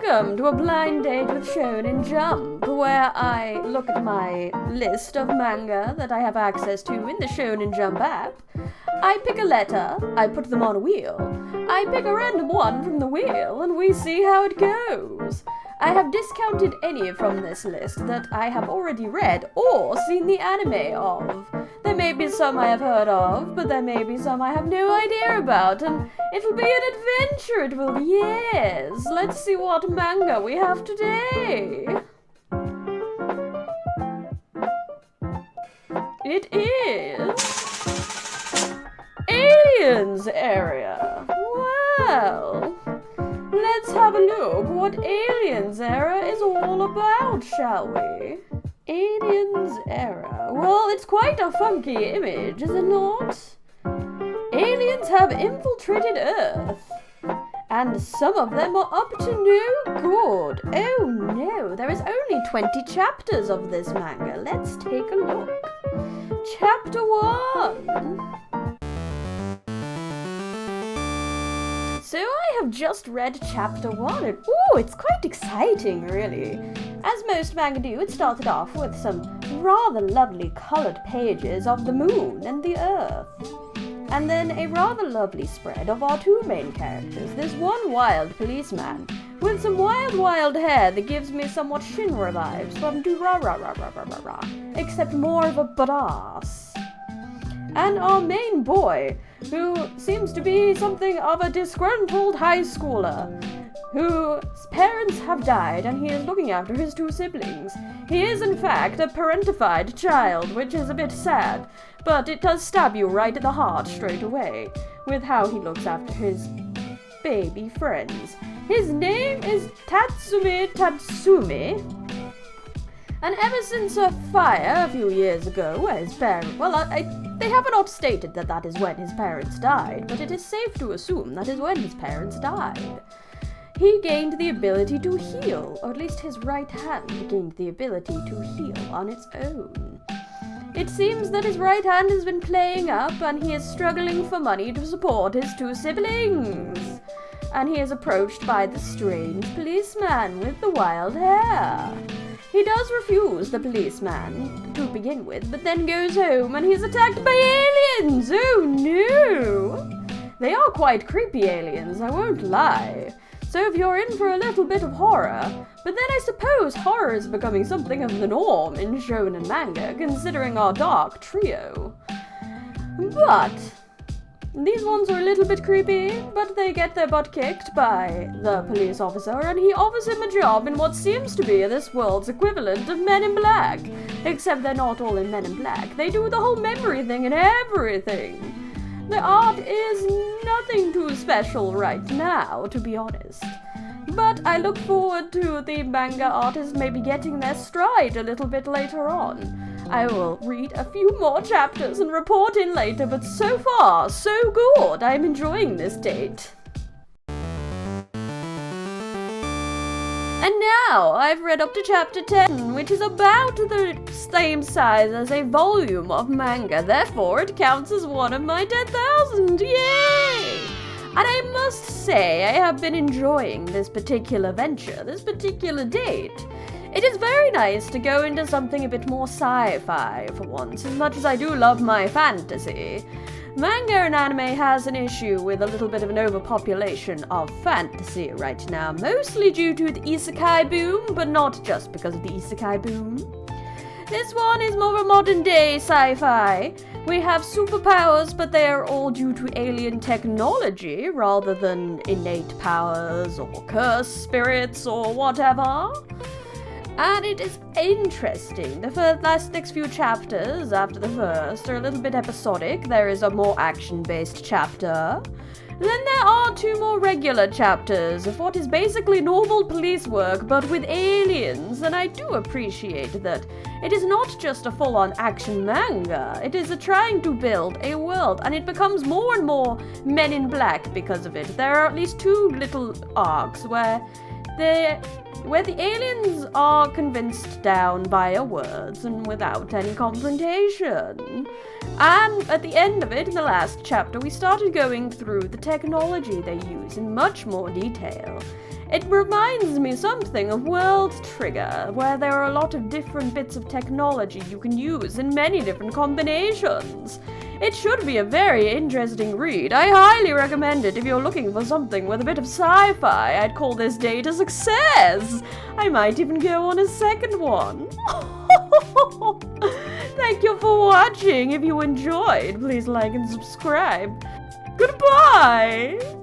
Welcome to a blind date with Shonen Jump, where I look at my list of manga that I have access to in the Shonen Jump app. I pick a letter, I put them on a wheel, I pick a random one from the wheel, and we see how it goes. I have discounted any from this list that I have already read or seen the anime of. There may be some I have heard of, but there may be some I have no idea about, and it'll be an adventure, it will be, yes. Let's see what manga we have today. It is Aliens Area. Well, let's have a look what Aliens Era is all about, shall we? Aliens Era. Well, it's quite a funky image, is it not? Aliens have infiltrated Earth, and some of them are up to no good. Oh no, there is only 20 chapters of this manga. Let's take a look. Chapter 1. So I have just read chapter 1 and it's quite exciting, really. As most manga do, it started off with some rather lovely coloured pages of the moon and the earth. And then a rather lovely spread of our two main characters. There's one wild policeman with some wild hair that gives me somewhat Shinra vibes from Durarararararara, except more of a badass. And our main boy, who seems to be something of a disgruntled high schooler, whose parents have died and he is looking after his two siblings. He is in fact a parentified child, which is a bit sad, but it does stab you right in the heart straight away, with how he looks after his baby friends. His name is Tatsumi, and ever since a fire a few years ago where his parents, they have not stated that is when his parents died, but it is safe to assume that is when his parents died. He gained the ability to heal, or at least his right hand gained the ability to heal on its own. It seems that his right hand has been playing up and he is struggling for money to support his two siblings. And he is approached by the strange policeman with the wild hair. He does refuse the policeman to begin with, but then goes home and he's attacked by aliens! Oh no! They are quite creepy aliens, I won't lie. So if you're in for a little bit of horror, but then I suppose horror is becoming something of the norm in shonen manga, considering our dark trio. But these ones are a little bit creepy, but they get their butt kicked by the police officer, and he offers him a job in what seems to be this world's equivalent of Men in Black. Except they're not all in Men in Black. They do the whole memory thing and everything. The art is nothing too special right now, to be honest. But I look forward to the manga artists maybe getting their stride a little bit later on. I will read a few more chapters and report in later, but so far, so good. I'm enjoying this date. And now I've read up to chapter 10, which is about the same size as a volume of manga. Therefore, it counts as one of my 10,000. Yay! And I must say, I have been enjoying this particular venture, this particular date. It is very nice to go into something a bit more sci-fi for once, as much as I do love my fantasy. Manga and anime has an issue with a little bit of an overpopulation of fantasy right now, mostly due to the isekai boom, but not just because of the isekai boom. This one is more of a modern-day sci-fi. We have superpowers, but they are all due to alien technology rather than innate powers or cursed spirits or whatever. And it is interesting. The next few chapters after the first are a little bit episodic. There is a more action-based chapter. Then there are two more regular chapters of what is basically normal police work, but with aliens. And I do appreciate that it is not just a full-on action manga. It is trying to build a world, and it becomes more and more Men in Black because of it. There are at least two little arcs where the aliens are convinced down by our words and without any confrontation. And at the end of it, in the last chapter, we started going through the technology they use in much more detail. It reminds me something of World Trigger, where there are a lot of different bits of technology you can use in many different combinations. It should be a very interesting read. I highly recommend it if you're looking for something with a bit of sci-fi. I'd call this date a success. I might even go on a second one. Thank you for watching. If you enjoyed, please like and subscribe. Goodbye!